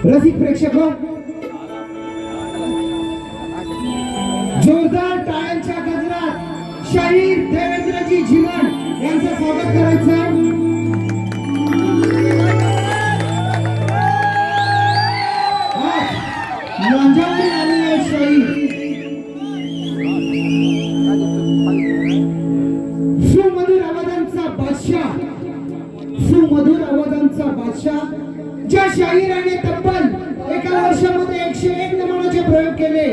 रसिक प्रेक्षक जोरदार टाळ्यांच्या गजरात शाहीर देवेंद्रजी झिमण यांचं स्वागत करायचं। लांजावरून आलेले शाहीर सुमधुर आवाजांचा बादशाह, सुमधुर आवाजांचा बादशाह, ज्या शाहिराने तब्बल एका वर्षामध्ये 101 नमुन्याचे प्रयोग केले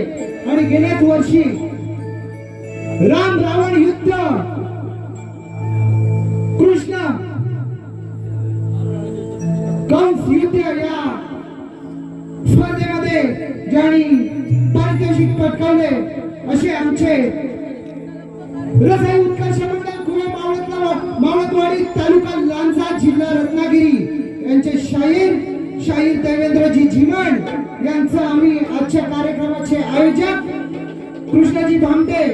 आणि गेल्याच वर्षी राम रावण युद्ध, कृष्ण कंस युद्ध या स्पर्धेमध्ये ज्यांनी पारितोषिक पटकावले असे आमचे रसाई उत्कर्ष मंडळ कुवे मावळतवाडी तालुका लांजा जिल्हा रत्नागिरी यांचे शाहीर देवेंद्रजी झिमण यांचं आम्ही आजच्या कार्यक्रमाचे आयोजक कृष्णाजी भामटे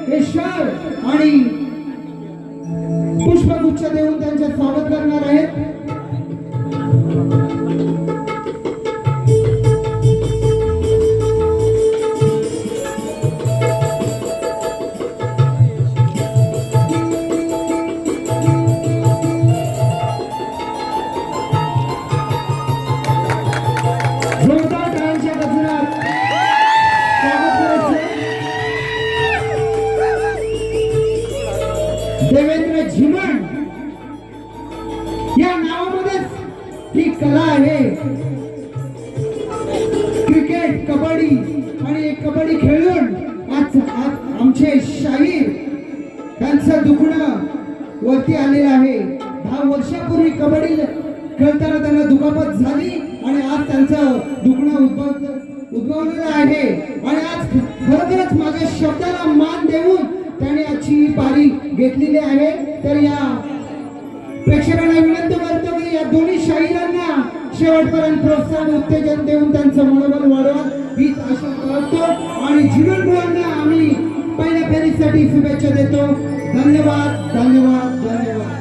हे शहर आणि पुष्पगुच्छ देऊन त्यांचे स्वागत करणार आहेत। देवेंद्र झिमण या नावामध्येच ही कला आहे। क्रिकेट, कबड्डी आणि कबड्डी खेळून आज आमचे शाहीर त्यांचं दुखणं वरती आलेलं आहे। 10 वर्षापूर्वी कबड्डी खेळताना त्यांना दुखापत झाली आणि आज त्यांचं दुखणं उद्भवलेलं आहे आणि आज खरोखरच माझ्या शब्दाला मान देऊन त्यांनी आजची पारी घेतलेली आहे। तर या प्रेक्षकांना विनंती करतो की या दोन्ही शाहिरांना शेवटपर्यंत प्रोत्साहन उत्तेजन देऊन त्यांचं मनोबल वाढवा हीच आशा करतो आणि झिमण मुलांना आम्ही पहिल्या फेरीसाठी शुभेच्छा देतो। धन्यवाद धन्यवाद धन्यवाद।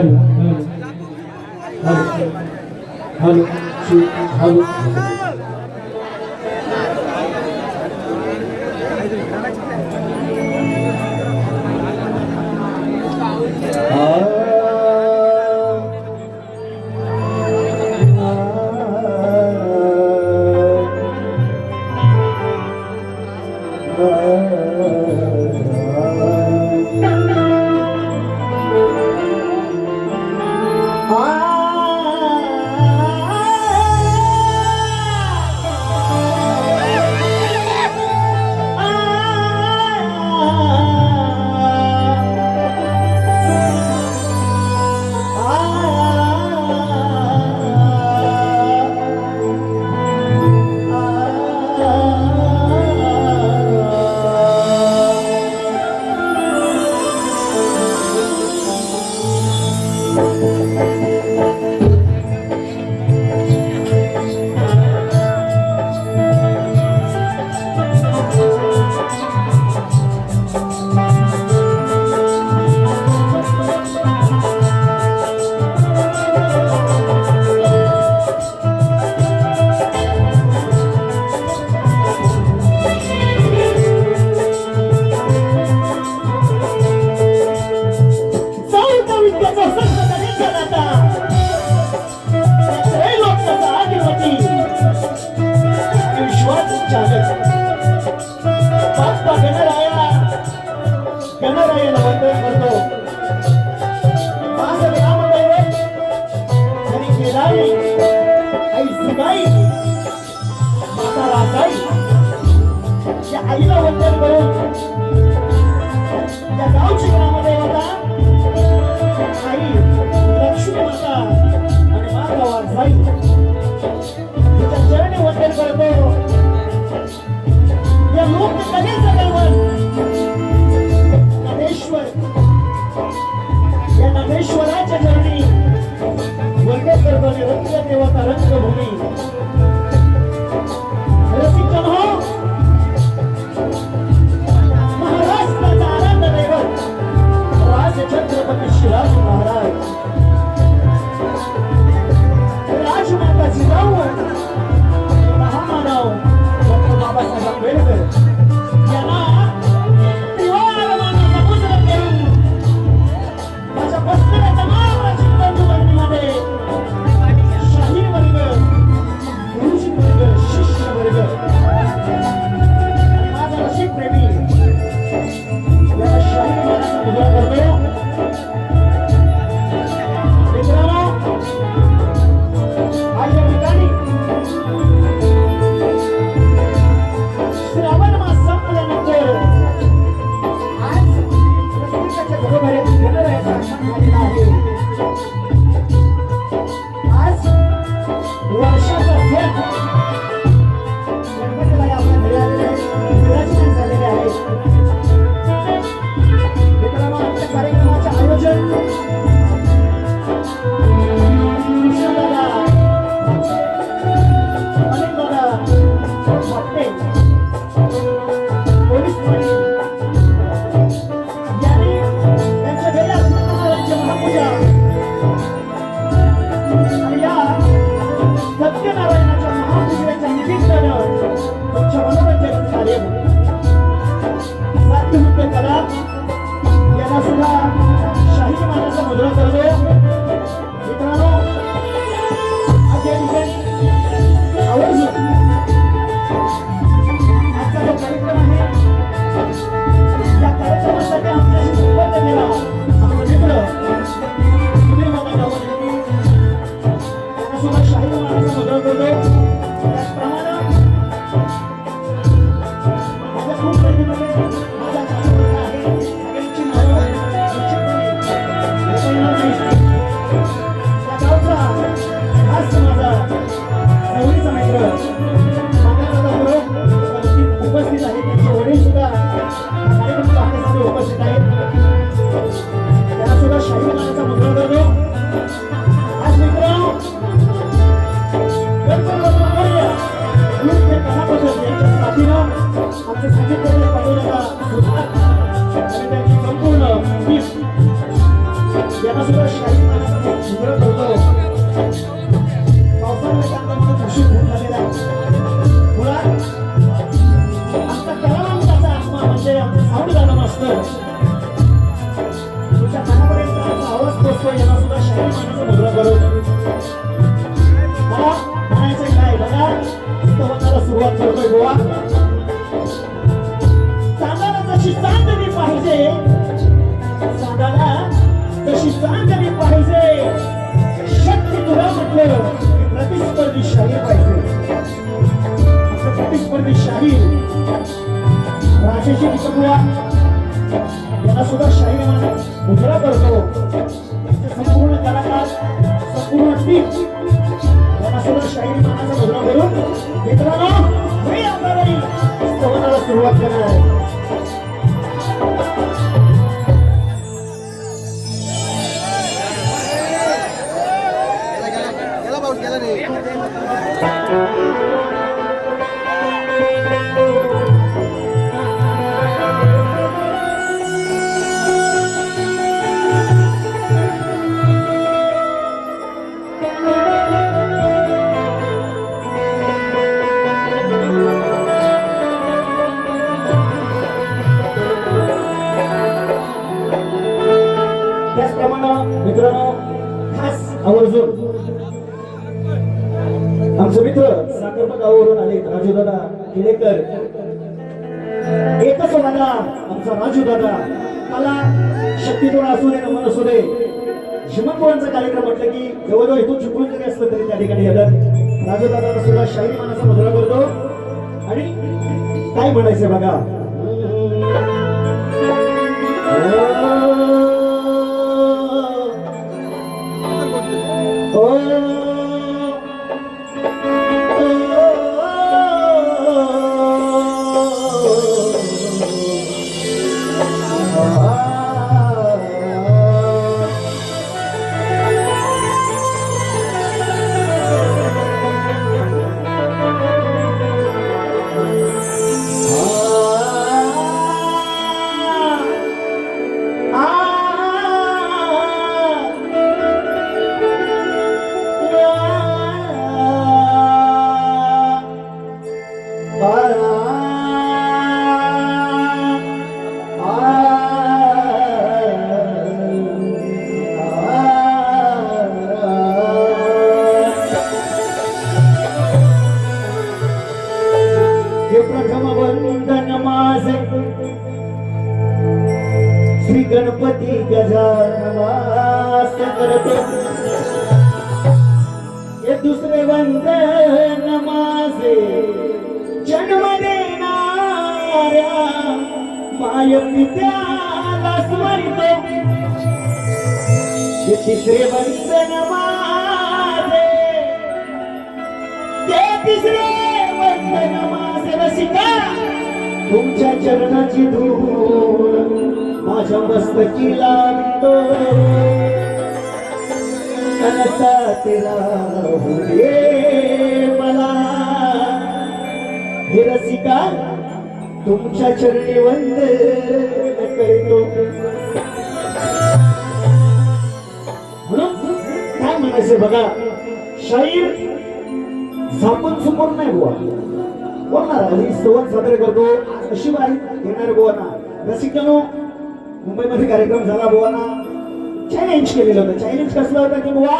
हॅलो हॅलो हॅलो हॅलो आईला वंदन करून त्या गावची ग्रामदेवता आई लक्ष्मी माता आणि माता वारसाई तिच्या चरणी वंदन करतो. या लोक कधीच नमेश्वर या नमेश्वराच्या चरणी वंदन करतो. रंग देवता रंगभूमी रसिक हो महाराष्ट्राचा आनंद दैवत राजछत्रपती शिवाजी महाराज राजमाता जिजाऊ महामानव डॉक्टर बाबासाहेब आंबेडकर यांना त्रिवार मानाचा पुत्र देऊन माझ्या पत्नीला तमाम त्यांना सुद्धा शाही मानाचा सुग्र करतो. पावसामुळे त्यांचा माणूस उशीर होऊन झालेला आहे. मुळात आमचा कलावंताचा आत्मा म्हणजे साऊंड झाला मास्तर तुमच्या कानापर्यंत आमचा आवाज पोचतो. यांना सुद्धा शाही मानाचा मुद्रा करू. मला म्हणायचं काय बघा स्तवनाला सुरुवात करतोय गोवा. चांदाला जशी चांदणी पाहिजे, चांदाला तशी चांदणी पाहिजे. शक्ती तुला म्हटलं की प्रतिस्पर्धी शाहीर पाहिजे. असं प्रतिस्पर्धी शाहीर राजेशी टिकवूया याला सुद्धा शाहीर म्हणून मुद्रा करतो. त्यांचे संपूर्ण कलाकार संपूर्ण टीम याला सुद्धा शाहीर मानाचा मुद्रा करून मित्रांनो मी आपल्याला स्तवनाला सुरुवात करणार आहे. त्याचप्रमाणे मित्रांनो खास आवर्जून आमचे मित्र साखरपा गावावरून आले राजूदादा केळेकर. एकच दादा आमचा राजूदादा मला शक्तीतोड असू दे नमन असू दे शिमनपोळांचा कार्यक्रम म्हटलं की जवळजवळ इथून चुकून जरी असलं तरी त्या ठिकाणी येतात. राजूदादाला सुद्धा शाहीर मानाचा मुद्रा करतो. आणि काय म्हणायचंय बघा श्री गणपती गजाननास करतो. हे दुसरे वंदन माझे जन्म देणाऱ्या माय पित्याला स्मरितो. हे तिसरे वंदन माझे ते तिसरे वंदन माझे रसिका तुमच्या चरणाची धूळ माझ्या मस्तकी लागतो. कनसात राहू दे मला हे रसिका तुमच्या चरणी वंदन करतो. म्हणून काय म्हणायचं बघा शाहीर झापून चुकून नाही बुवा बोलणार ही स्तवन सादर करतो. अशी वारी येणार बुवाना रसिकांनो मुंबईमध्ये कार्यक्रम झाला बुवाना चॅलेंज केलेलं होतं. चॅलेंज कसलं होतं की बुवा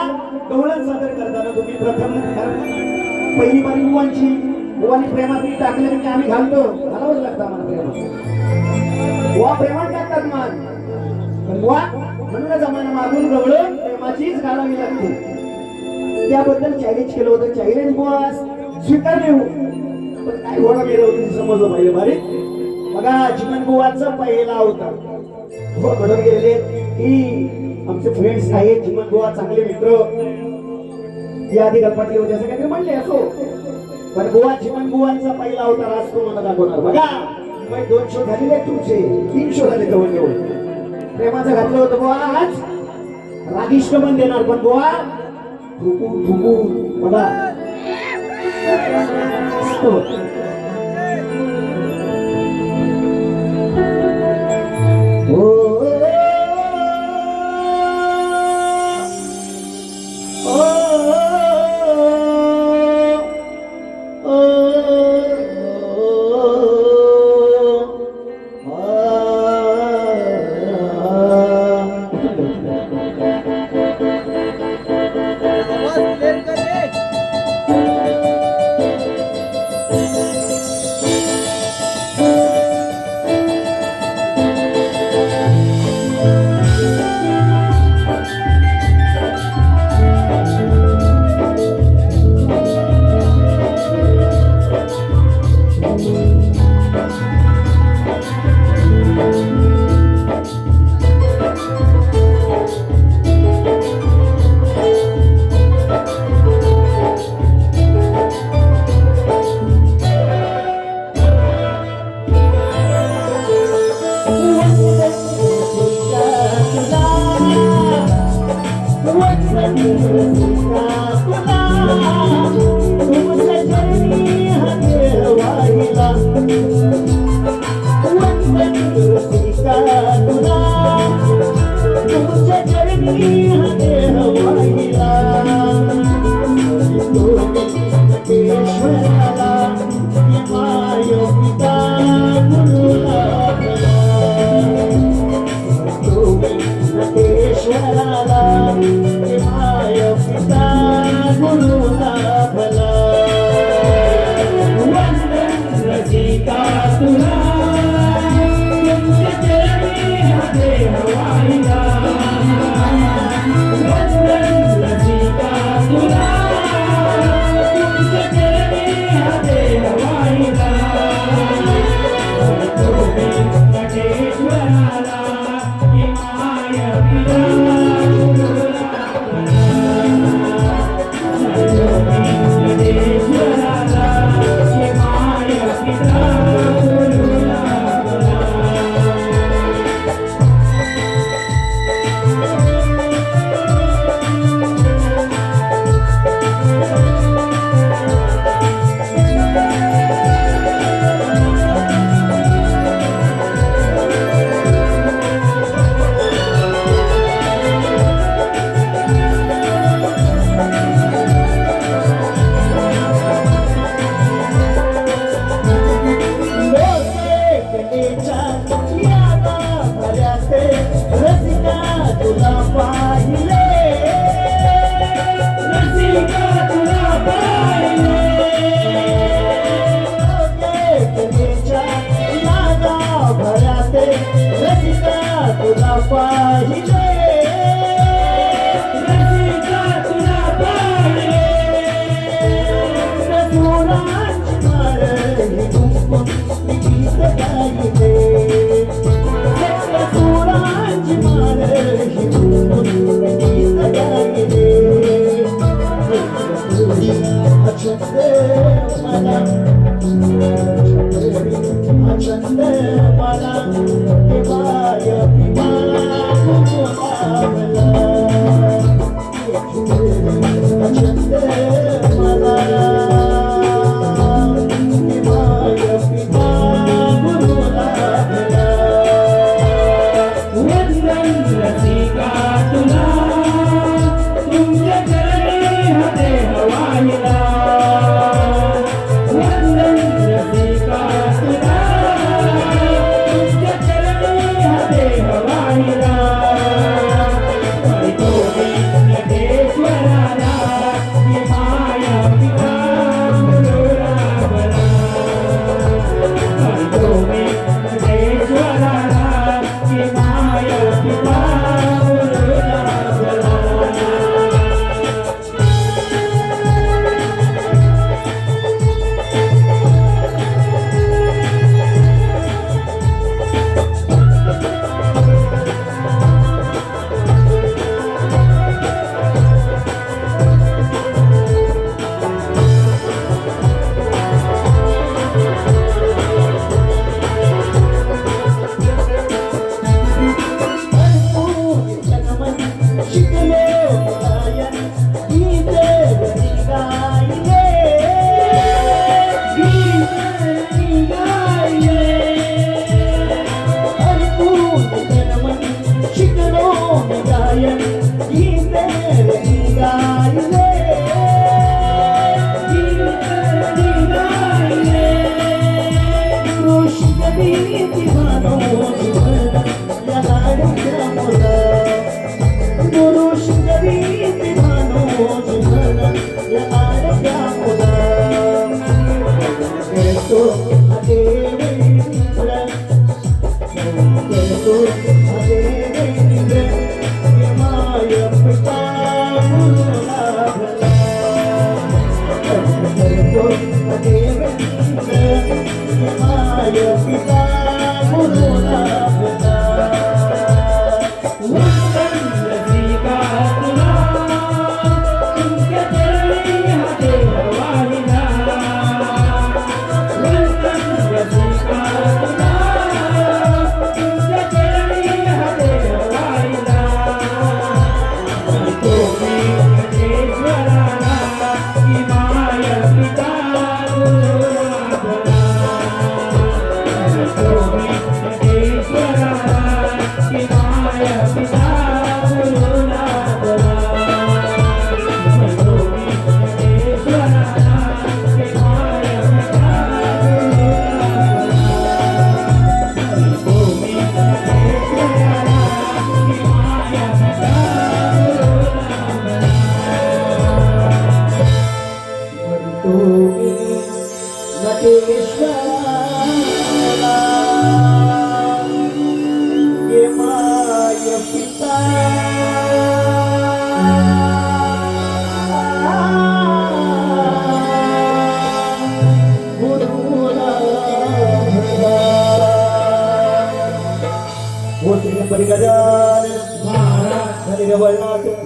गवळण सादर करताना तुम्ही प्रथम पहिली बारी बुवांची बुवानी प्रेमात टाकलं की आम्ही घालतो घालावंच लागतं आम्हाला प्रेमात. बुवा प्रेमात टाकतात मान पण बुवा म्हणूनच आम्हाला मागून गवळण प्रेमाचीच घालावी लागते. त्याबद्दल चॅलेंज केलं होतं. चॅलेंज बुवा स्वीकारले पण काय घोडा गेलं होतं समजलं पाहिजे बारी. बघा चिमन बुवाचा पहिला होता घडून गेलेले की आमचे फ्रेंड्स आहेत चिमन बुवा चांगले मित्र या आधी गणपती होते असं काहीतरी म्हणले असो पण बुवा चिमन बुवांचा पहिला अवतार आज तो मला दाखवणार. बघा 2 शो झालेले तुमचे 3 शो झाले जवळ जवळ. प्रेमाचं घातलं होतं बुवा आज रागिष्ट पण देणार पण बुवा ठुकून ठुकून बघा नटेश्वराला माय पिता गुरुला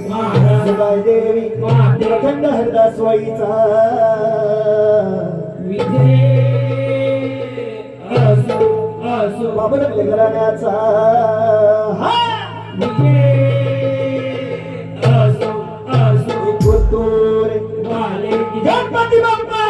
सुबाई देवी प्रचंड हरदासवाईचा बाबा घराण्याचा गणपती बाप्पा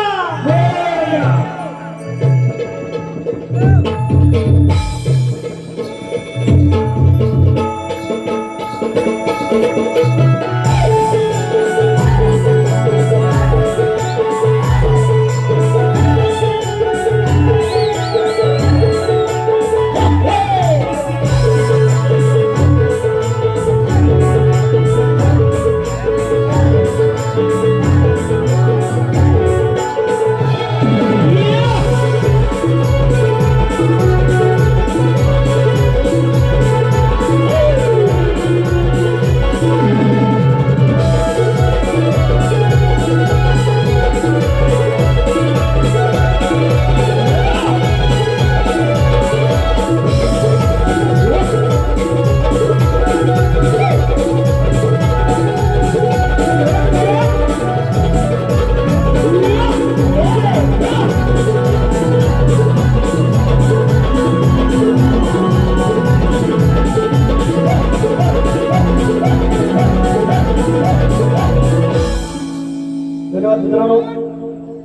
धन्यवाद मित्रांनो.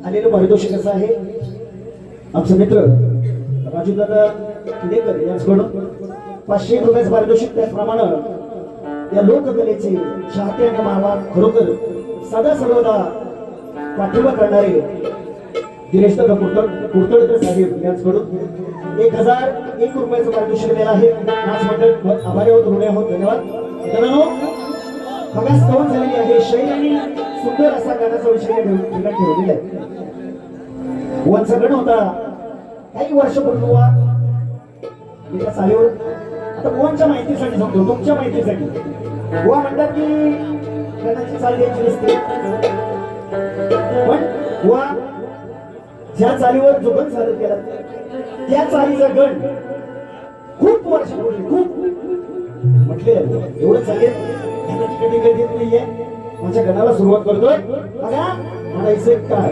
आलेलं पारितोषिक असं आहे आमचे मित्र राजू दादा किडेकर यांच्याकडून 500 रुपयाचं पारितोषिक. त्याचप्रमाणे या लोककलेचे चाहते आणि मामा खरोखर सदा सर्वदा पाठिंबा करणारे दिनेश दादा कुर्तडकर साहेब यांच्याकडून 1001 रुपयाचं पारितोषिक दिलेलं आहे. नाच मंडळ आभारी आहोत, ऋणी आहोत. धन्यवाद मित्रांनो. बघा सवय झालेली आहे शैली सुंदर असा गाण्याचा विषय ठिकाण ठेवलेला आहे. वंचा गण होता काही वर्षापूर्वी एका चालीवर. आता बुवांच्या माहितीसाठी सांगतो, तुमच्या माहितीसाठी. बुवा म्हणतात की गणाची चाल द्यायची नसते, पण बुवा ज्या चालीवर जो गण सादर केला त्या चालीचा गण खूप वर्षापूर्वी खूप म्हटलेलं एवढं चालेल देत नाहीये. माझ्या गणाला सुरुवात करतोय. बघा म्हणायचं काय.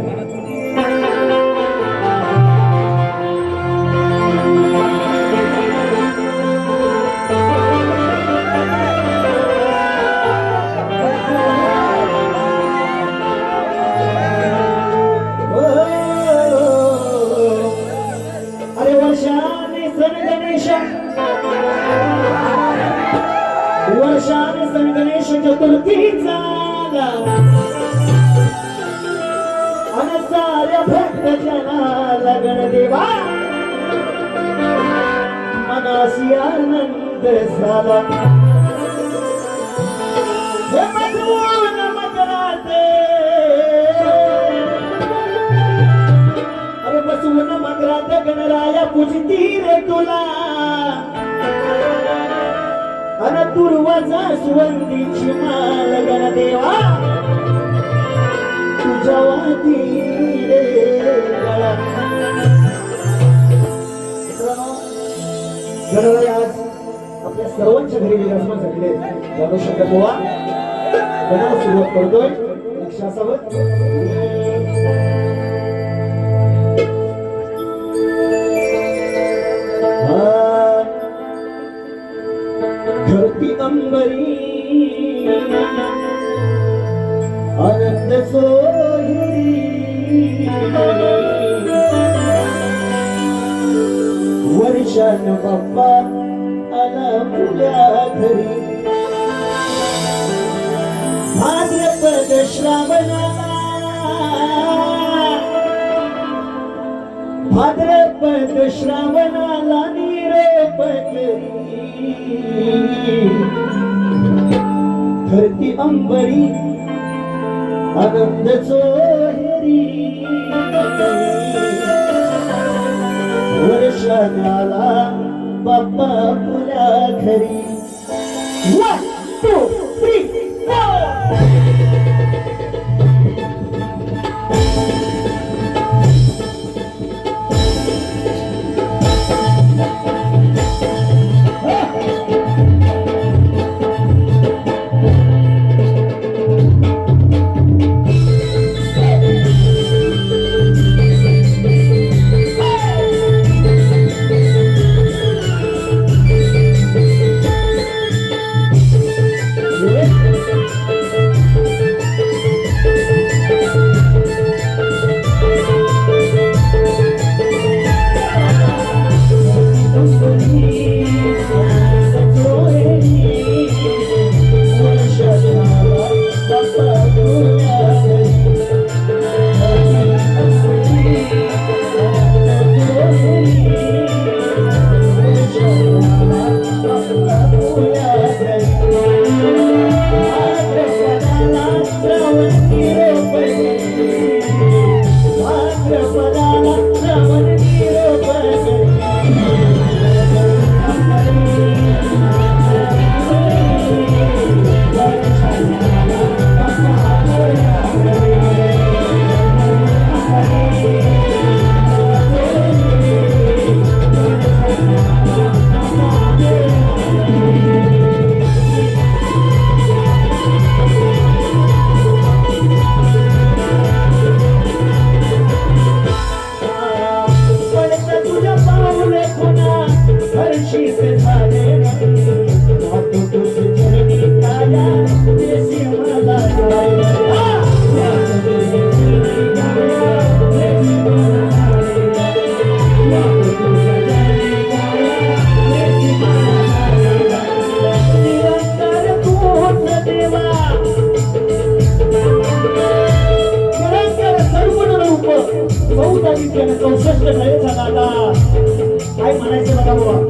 अरे वर्षाने सण गणेश, वर्षाने सण गणेश चतुर्थीचा अन साऱ्या भक्त जनाला गणदेवा मनासी आनंद झाला. हे बसवून मकराते, अरे बसवून मकराते गणराया पूजती रे तुला. अन दुर्वाचा सुवंदीची माल गणदेवा तुझ्या वाती रे गळा. गणराय आज आपल्या सर्वांच्या घरी विराजमान झालेले आहेत. शब्द गोवा गणाला सुरुवात करतोय. लक्ष असावं. धरती अंबरी आनंद सोहरी वर्षान बाप्पा आला मुल्या घरी. भाद्रपद श्रावणाला, भाद्रपद श्रावणाला निरोप करी. धरती अंबरी आनंद सोहरी वर्षाला बाप्पा पुल्या घरी. 1 2 3 4. काय म्हणायचं बघा बाबा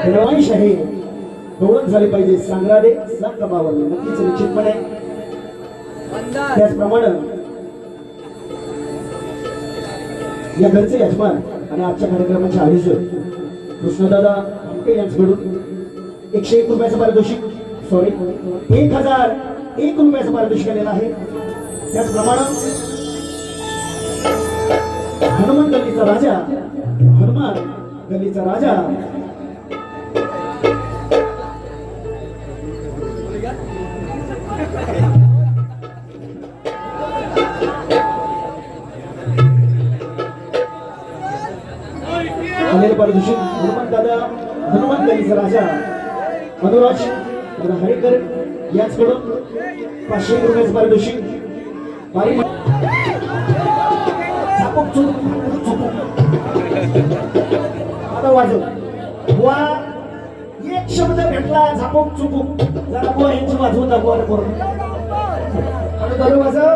रमेश आहे दोन झाले पाहिजे संग्रादे संगमावर नक्कीच निश्चितपणे त्याचप्रमाणे या घरचे यजमान आणि आजच्या कार्यक्रमाचे आयोजक कृष्णदादा आमटे यांच्याकडून 101 रुपयाचं पारितोषिक 1001 रुपयाचं पारितोषिक आलेलं आहे. त्याचप्रमाणे हनुमान गल्लीचा राजा आलेलं पारितोषिक हनुमान गल्लीचा राजा अनुराज हरेकर याचकडून 501 रुपयाचं पारितोषिक. आता वाजव बुवा एक शब्द भेटला झापूक चुपूक जरा बुवा यांची वाजवून दाखवा बरोबर. आता चालू वाजव.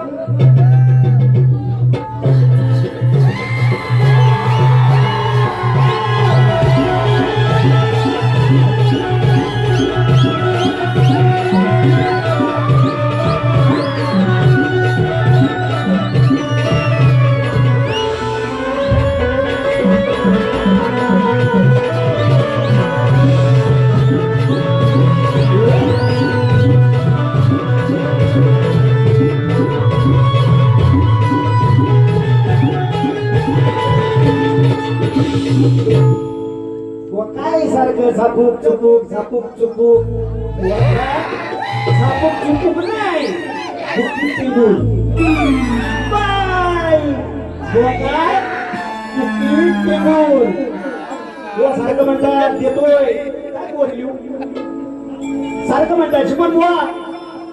काय सारखं झापूक चुपूक झापूक चुपूक झापूक चुपूक नाही सारखं म्हणतात देतोय काय बोलू सारखं म्हणतात शिकवण बुवा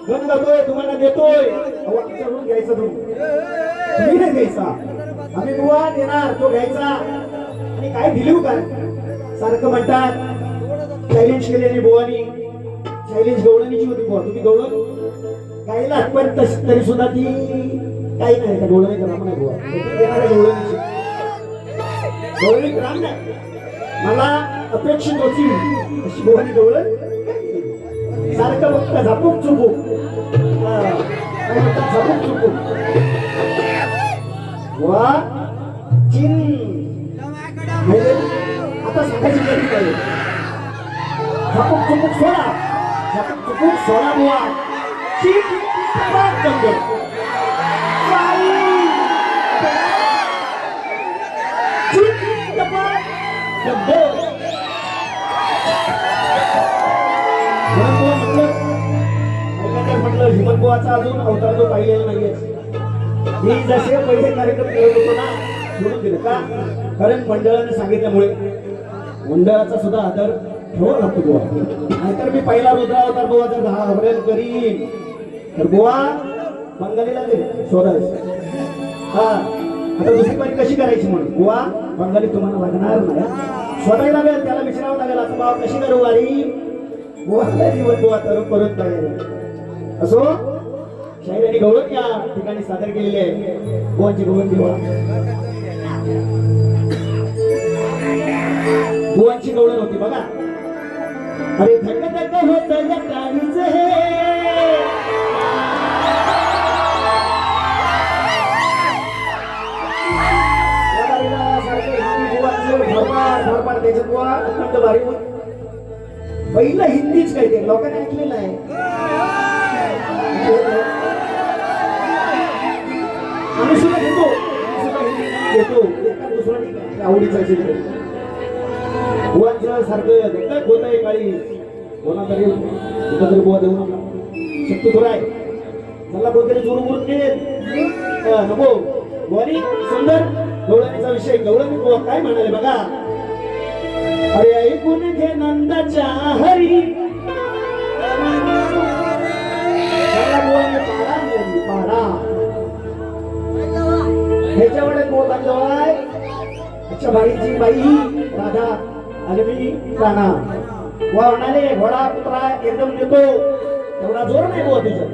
गण करतोय तुम्हाला देतोय चढून घ्यायचा तुम्ही नाही घ्यायचा आम्ही बुवा देणार तो घ्यायचा आणि काय दिलीव काय सारखं म्हणतात चॅलेंज केलेली बुवानी चॅलेंज गवळणीची होती बुवा तुम्ही गवळण काहीला पण तरी सुद्धा ती काही नाही त्या गवळणी ग्राम नाही बुवा देणाऱ्या गवळणीची गवळणी ग्राम नाही मला अपेक्षित होती अशी बुवानी गवळण सारखं फक्त झापूक चुपूक झापूक चुपूक वा चिन आता सांगायची गरज नाही झापूक चुपूक सोडा बुवा चिन म्हटलं हिमनबुवाचा अजून अवतार तो पाहिलेला नाहीये. मी जसे पहिले कार्यक्रम करत होतो ना सोडून दिलं का कारण मंडळाने सांगितल्यामुळे मंडळाचा सुद्धा आदर ठेवा लागतो बुवा नाहीतर मी पहिला रुद्रावतार बुवाचा घाबरेल करीन तर बुवा बंगालीला दे शोधायचं हा आता दुसरी पारी कशी करायची म्हणून बुवा बंगाली तुम्हाला लागणार नाही शोधायला लागेल त्याला विचारावं लागेल आता बाबा कशी करू वारी बुवा जीवन बुवा तर परत लागेल असो शाहीर आणि गौरव या ठिकाणी सादर केलेले आहे बुवांची गौरव देवा बुवांची गौरव होती बघा अरे धग धग होत काळीच हे पहिलं हिंदीच काय ते लोकांनी ऐकलेलं आहे आम्ही सुद्धा घेतो दुसरा आवडीचा चित्र बुवांचं सारखं होत आहे काळी कोणा तरी एकत्र बुवा देऊ नका शक्ती थोडा आहे मला कोणतरी जोरून करून दे नको बुवानी सुंदर गवळणीचा विषय गवळणी बुवा काय म्हणाले बघा अरे ऐकून घे नंदाच्या हरी ह्याच्याकडे कोण आणलोय अच्छा बाईची बाई राधा आणि मी राणा वा म्हणाले घोडा पुत्रा एकदम देतो एवढा जोर नाही बुवा तुझा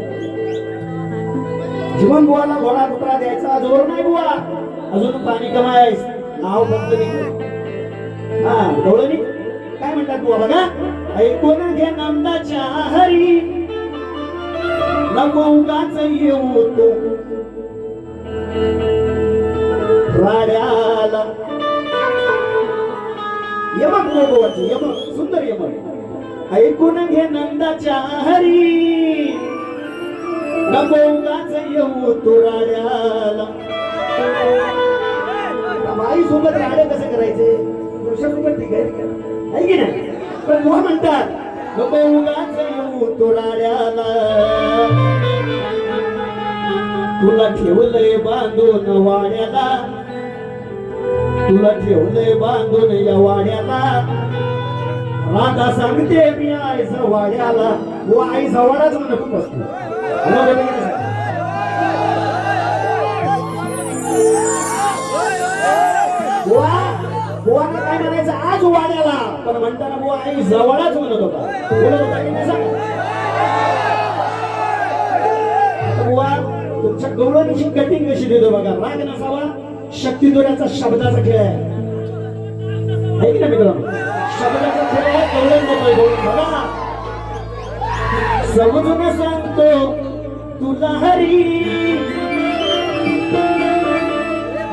जीवन बुवाला घोडा पुत्रा द्यायचा जोर नाही बुवा अजून पाणी कमायस नाव फक्त हा गवळणी काय म्हणतात बुवा बघा ऐकून घे नंदाच्या हरी नको उगाच येऊ तो राड्याला वाड्याला यमक गोवाचे यमक सुंदर यमक ऐकून घे नंदाच्या हरी नको उगाच येऊ तुराड्याला बाई सोबत राडे कसे करायचे पुरुषासोबत ठीक आहे की नाही पण मोह म्हणतात नको उगाच येऊ तुराड्याला तुला ठेवलंय बांधून वाड्याला तुला ठेवलंय बांधून या वाड्याला राधा सांगते मी आईचा वाड्याला व आईचा वाडाच म्हणत असतो काय म्हणायचं आज वाड्याला पण म्हणताना बुवा आई जवळच म्हणत होता बोलत होता की नाही सांग बुवा तुमच्या गवळणीची कटिंग कशी देतो बघा राग नसावा शक्ती दोऱ्याचा शब्दाचा खेळ आहे की ना मित्रांनो शब्दाचा खेळ आहे गवळण देतोय बघा समजून सांगतो तुला हरी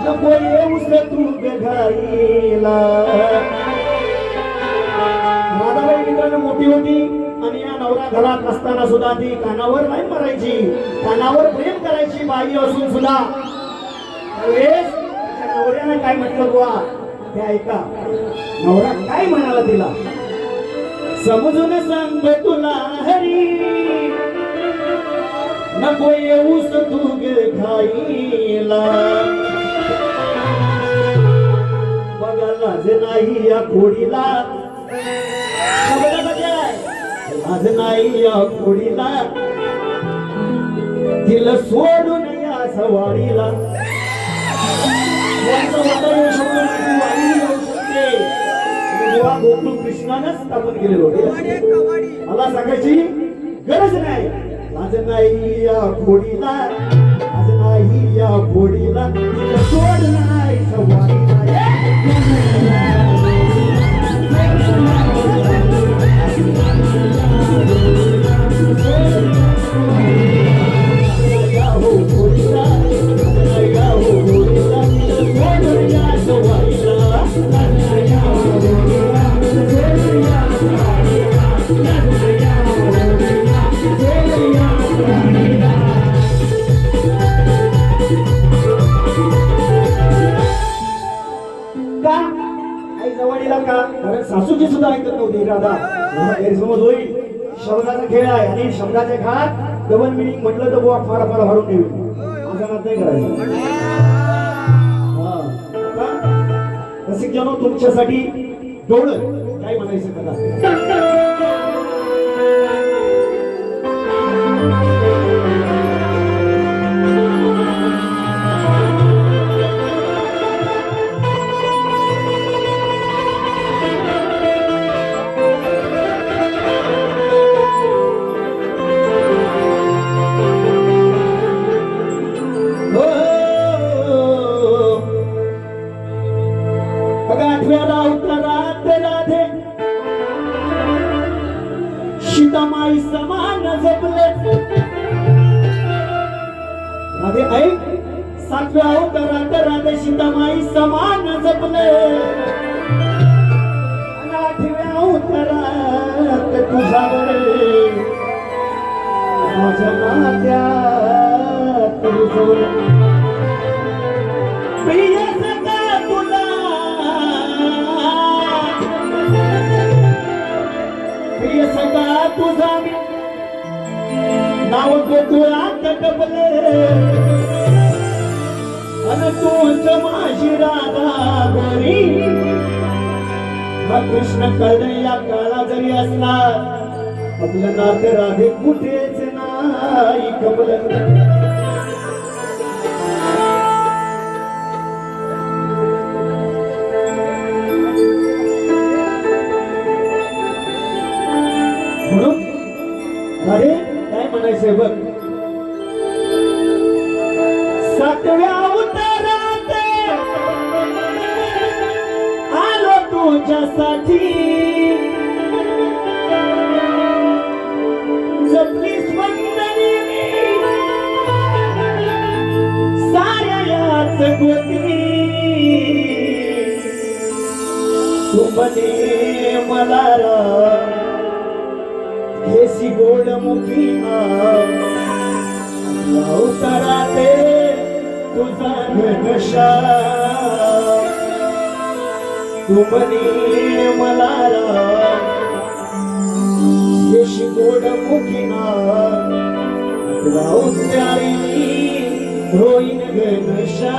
नको येऊस तू घाईला राधाबाई मित्रांनो मोठी होती आणि या नवरा घरात असताना सुद्धा ती कानावर नाही मारायची कानावर प्रेम करायची बाई असून सुद्धा त्यावेळेस नवऱ्यानं काय म्हटलं बुवा ते ऐका नवरा काय म्हणाला तिला समजून सांगतो तुला हरी नको येऊस तू घाईला लाज नाही या घोडीला लाज नाही या घोडीला तिला सोडून या सवारीला गोकुळ कृष्णानं स्थापन केले होते मला सांगायची गरज नाही लाज नाही या घोडीला लाज नाही या घोडीला तिला सोड नाही सवारीला सासूची सुद्धा ऐकत नव्हती राधा गैरसमज होईल शब्दाचा खेळ आहे आणि शब्दाच्या घात डबल मिनिंग म्हटलं तर बुवा फार फार हरून ठेवी असं नाही करायचं रसिकजनो तुमच्यासाठी गवळण काय म्हणायचं कदा सीतामाई समान जपले राधे ऐक सातव्या अवतारात राधे सीतामाई समान जपले आठव्या अवतारात तुझ्यावर माझ्या नात्यात रुजवले प्रिय सखा तुला प्रिय सखा तुझा नाव गोकुळात टपले अन तूच माझी राधा गोरी हा कृष्ण कळण या काळा जरी असला आपलं नाते राधे कुठेच नाही कपलं अरे काय म्हणायचंय बघ सातव्या अवतारात आलो तुझ्यासाठी जपली स्पंदनी साऱ्या याच गोती म्हणे मला हेसी गोड मुखी अवतरा ते तुझा घनशा तू म्हणे मला हेसी गोड मुखी अवतारी होईन घनशा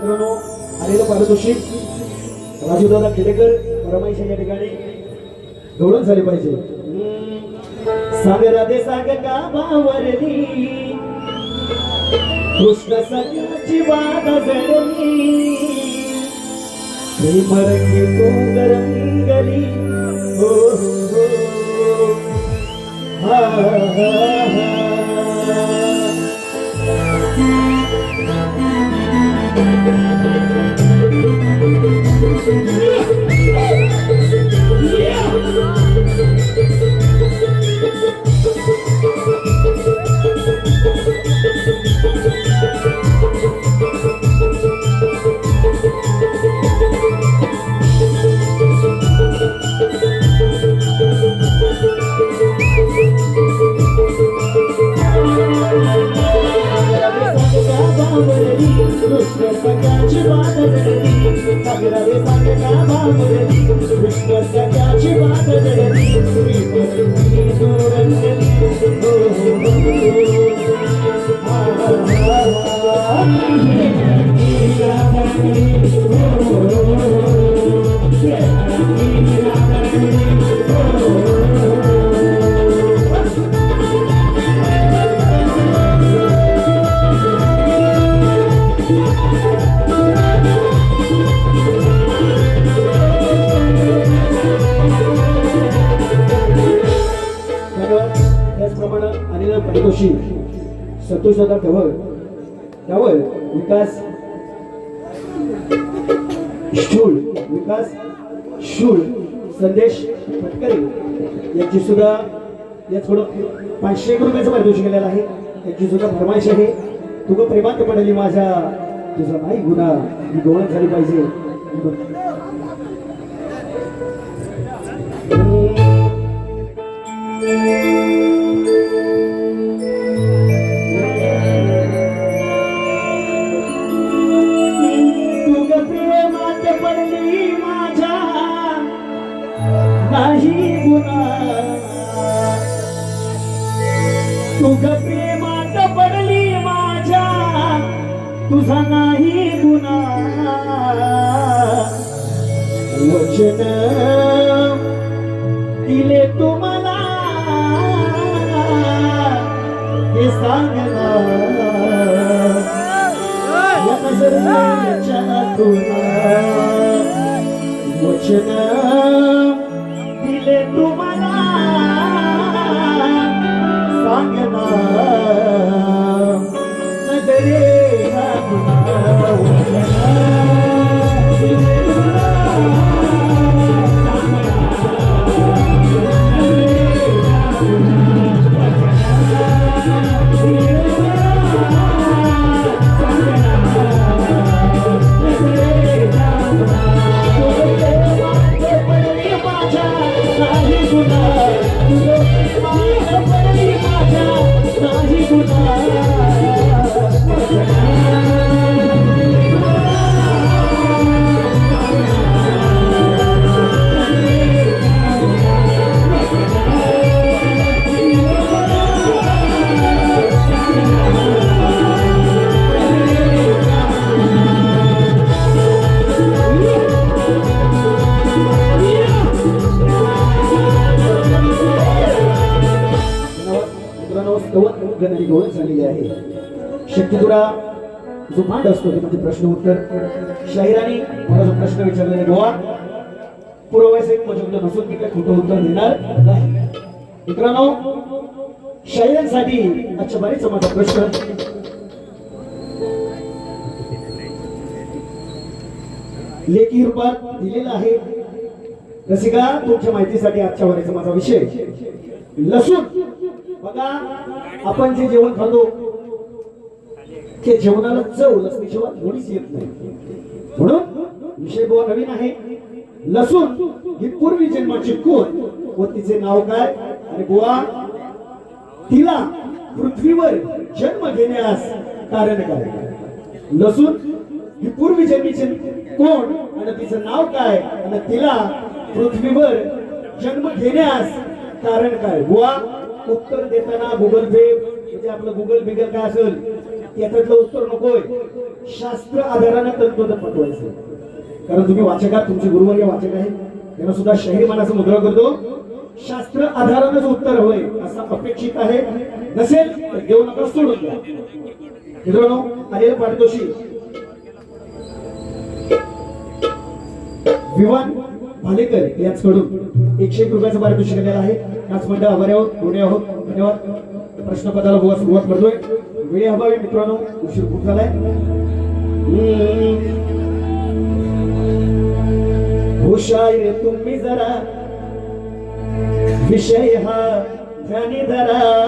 मित्रांनो आलेलं पारितोषिक राजूदादा खेडेकर रमाईश या ठिकाणी गौरव झाले पाहिजे. सांग राधे सांग का बावरली कृष्ण सख्याची वाद जडली प्रेमरंगी रंगली हो हो हो हा हा कृष्ण सख्याची बात जडली राधे सांग का बावरली कृष्ण सख्याची बात जडली प्रेमरंगी रंगली हो त्याचप्रमाणे अनिल पारितोषिक संतोष दादा ढवळ विकास शूळ संदेश पटकरे यांची सुद्धा याचकडून 500 रुपयाचं पारितोषिक केलेलं आहे. याची सुद्धा फरमाईश आहे. तुझं प्रेमात पडली माझ्या तुझा नाही गुन्हा ही गौरव झाली पाहिजे. तुझ प्रेमात पडली माझ्या तुझा नाही गुन्हा वचन दिले तुम्हाला हे सांगना वचन दिले तुम्हाला सांगना नजरे झालेली आहे. शक्तिदुरा जो मांड असतो ते म्हणजे प्रश्न उत्तर शाहिराने मला जो प्रश्न विचारलेला गोवा पूर्ववैसिक मजूर नसून की काय खोटं उत्तर देणार नाही. मित्रांनो शाहिरांसाठी आजच्या बारीचा माझा प्रश्न लेखी रूपात दिलेला आहे. रसिका तुमच्या माहितीसाठी आजच्या बारीचा माझा विषय लसूण. बघा आपण जे जेवण खातो ते जेवणाला चव लसणीशिवाय कोणीच येत नाही. म्हणून विषय बुवा नवीन आहे. लसूण ही पूर्वी जन्माची कोण व तिचे नाव काय आणि बुवा तिला पृथ्वीवर जन्म घेण्यास कारण काय. लसूण ही पूर्वी जन्मीचे कोण आणि तिचं नाव काय आणि तिला पृथ्वीवर जन्म घेण्यास कारण काय. बुवा उत्तर देताना गुगल पे म्हणजे आपलं गुगल बिगल काय असेल याच्यातलं उत्तर नकोय. शास्त्र आधारानं तंतोतंत पटवायचं. कारण तुम्ही वाचक आहात, तुमचे गुरुवर्य वाचक आहेत, त्यांना सुद्धा शाहीर मानाचं मुद्रा करतो. शास्त्र आधारानंच उत्तर होय असं अपेक्षित आहे. नसेल तर देऊ नका, सोडून द्या. मित्रांनो, आलेलं पारितोषिक विवान भालेकर यांच्याकडून 101 रुपयाचं पारितोषिक आलेलं आहे. त्याच मंडळ आभारी आहोत, ऋणी आहोत. धन्यवाद. प्रश्नपदाला सुरुवात करतोय. वेळ हवावी मित्रांनो, उशीर खूप झालाय. हो शायर तुम्ही जरा विषय हा ध्यानी धरा.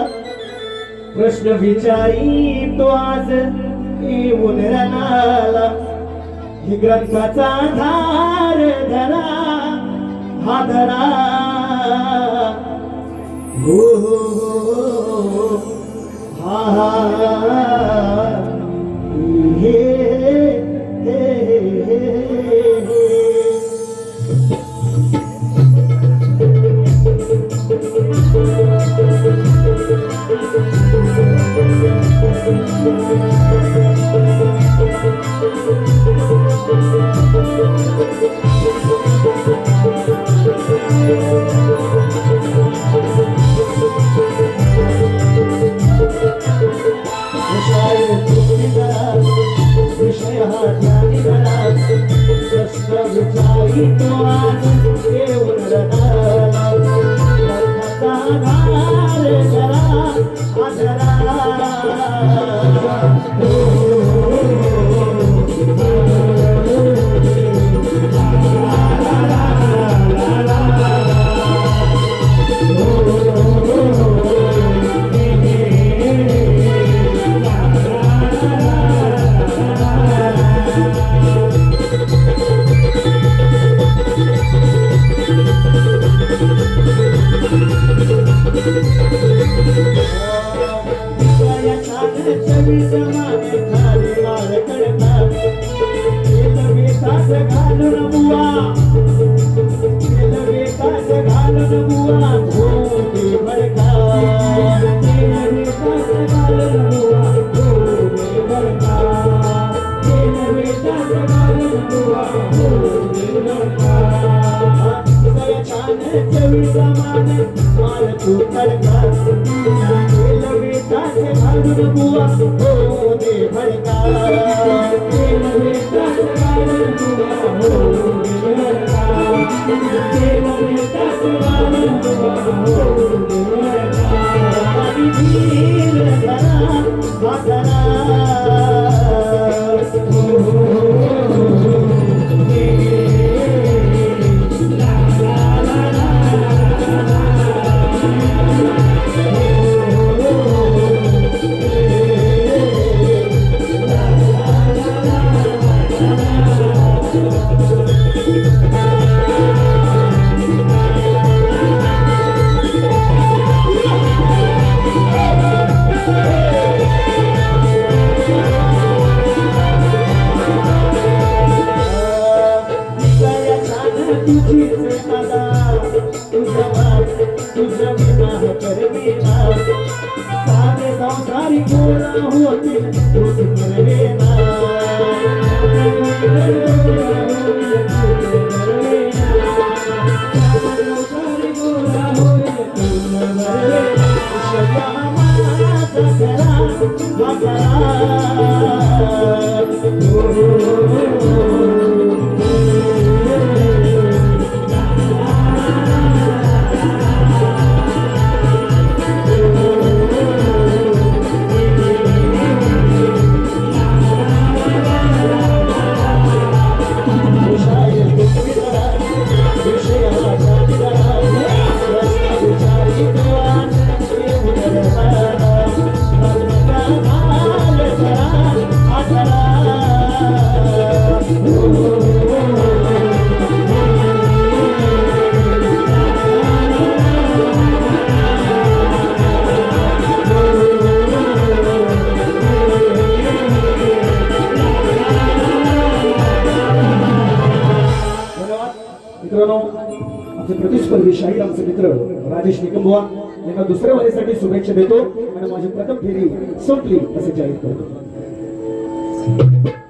प्रश्न विचारी तो आज येऊन रणाला. ही ग्रंथाचा आधार धरा, हा धरा. हो हो हो, हा हा, हे हे हे हे. विषय हा ध्यानी धरा. प्रश्न विचारी तो आज येऊन रणाला. ग्रंथाचा आधार धरा, हा धरा. मित्रांनो, आमचे प्रतिस्पर्धी शाहीर आमचे मित्र राजेश निकमबुवा यांना दुसऱ्या वारीसाठी शुभेच्छा देतो आणि माझी प्रथम फेरी संपली असे जाहीर करतो. आहे